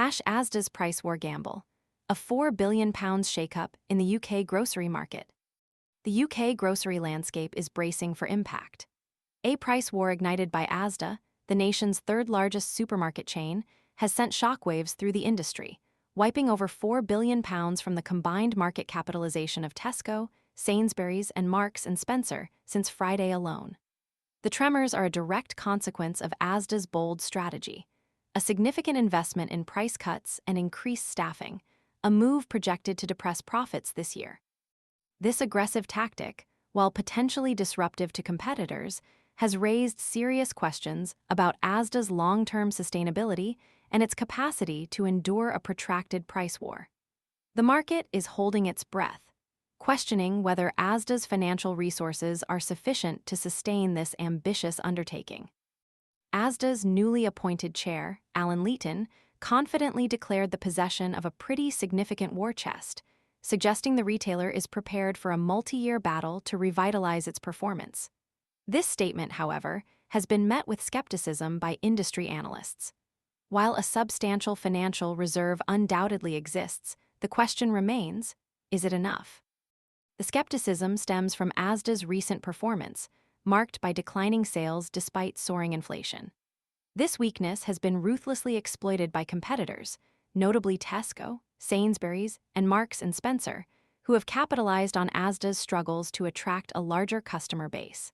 Asda's price war gamble, a £4 billion shakeup in the UK grocery market. The UK grocery landscape is bracing for impact. A price war ignited by Asda, the nation's third-largest supermarket chain, has sent shockwaves through the industry, wiping over £4 billion from the combined market capitalization of Tesco, Sainsbury's, and Marks and Spencer since Friday alone. The tremors are a direct consequence of Asda's bold strategy, a significant investment in price cuts and increased staffing, a move projected to depress profits this year. This aggressive tactic, while potentially disruptive to competitors, has raised serious questions about Asda's long-term sustainability and its capacity to endure a protracted price war. The market is holding its breath, questioning whether Asda's financial resources are sufficient to sustain this ambitious undertaking. Asda's newly appointed chair, Alan Leighton, confidently declared the possession of a pretty significant war chest, suggesting the retailer is prepared for a multi-year battle to revitalize its performance. This statement, however, has been met with skepticism by industry analysts. While a substantial financial reserve undoubtedly exists, the question remains, is it enough? The skepticism stems from Asda's recent performance, marked by declining sales despite soaring inflation. This weakness has been ruthlessly exploited by competitors, notably Tesco, Sainsbury's, and Marks and Spencer, who have capitalized on Asda's struggles to attract a larger customer base.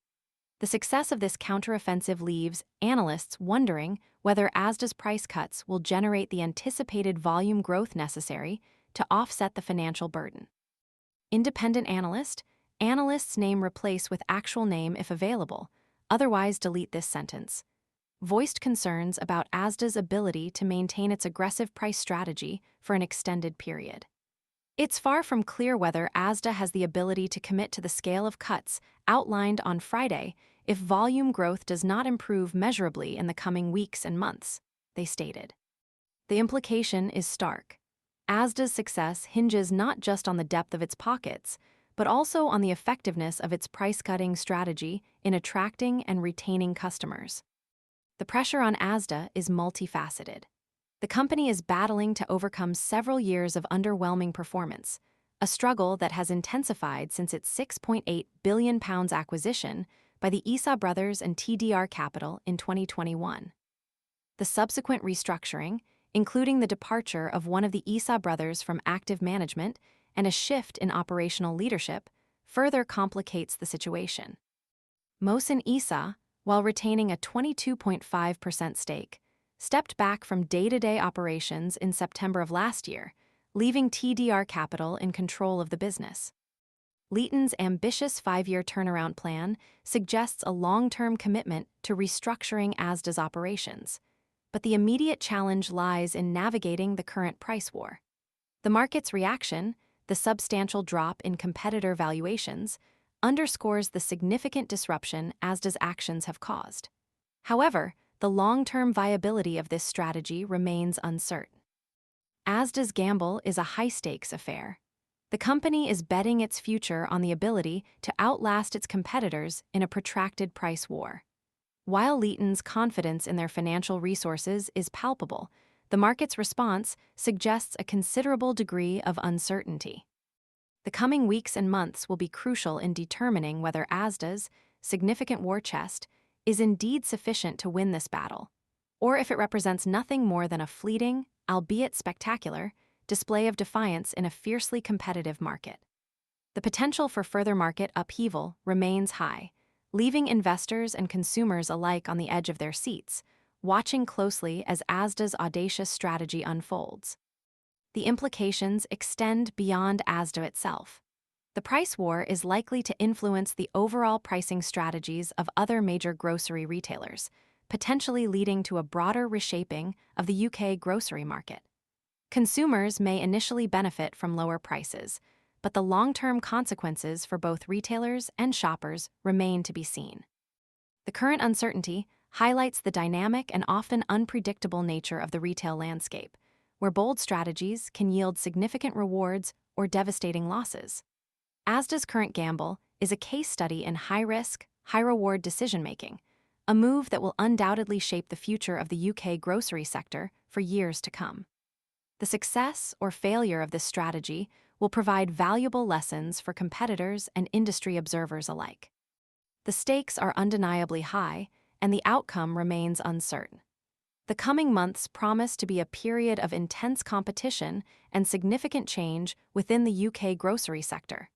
The success of this counteroffensive leaves analysts wondering whether Asda's price cuts will generate the anticipated volume growth necessary to offset the financial burden. Independent analysts name replace with actual name if available, otherwise delete this sentence, voiced concerns about Asda's ability to maintain its aggressive price strategy for an extended period. It's far from clear whether Asda has the ability to commit to the scale of cuts outlined on Friday if volume growth does not improve measurably in the coming weeks and months, they stated. The implication is stark. Asda's success hinges not just on the depth of its pockets, but also on the effectiveness of its price-cutting strategy in attracting and retaining customers. The pressure on Asda is multifaceted. The company is battling to overcome several years of underwhelming performance, a struggle that has intensified since its £6.8 billion acquisition by the Issa brothers and TDR Capital in 2021. The subsequent restructuring, including the departure of one of the Issa brothers from active management and a shift in operational leadership, further complicates the situation. Mohsin Issa, while retaining a 22.5% stake, stepped back from day-to-day operations in September of last year, leaving TDR Capital in control of the business. Leighton's ambitious 5-year turnaround plan suggests a long-term commitment to restructuring Asda's operations, but the immediate challenge lies in navigating the current price war. The market's reaction, the substantial drop in competitor valuations, underscores the significant disruption Asda's actions have caused. However, the long-term viability of this strategy remains uncertain. Asda's gamble is a high-stakes affair. The company is betting its future on the ability to outlast its competitors in a protracted price war. While Leighton's confidence in their financial resources is palpable, the market's response suggests a considerable degree of uncertainty. The coming weeks and months will be crucial in determining whether Asda's significant war chest is indeed sufficient to win this battle, or if it represents nothing more than a fleeting, albeit spectacular, display of defiance in a fiercely competitive market. The potential for further market upheaval remains high, leaving investors and consumers alike on the edge of their seats, watching closely as Asda's audacious strategy unfolds. The implications extend beyond Asda itself. The price war is likely to influence the overall pricing strategies of other major grocery retailers, potentially leading to a broader reshaping of the UK grocery market. Consumers may initially benefit from lower prices, but the long-term consequences for both retailers and shoppers remain to be seen. The current uncertainty highlights the dynamic and often unpredictable nature of the retail landscape, where bold strategies can yield significant rewards or devastating losses. Asda's current gamble is a case study in high-risk, high-reward decision-making, a move that will undoubtedly shape the future of the UK grocery sector for years to come. The success or failure of this strategy will provide valuable lessons for competitors and industry observers alike. The stakes are undeniably high, and the outcome remains uncertain. The coming months promise to be a period of intense competition and significant change within the UK grocery sector.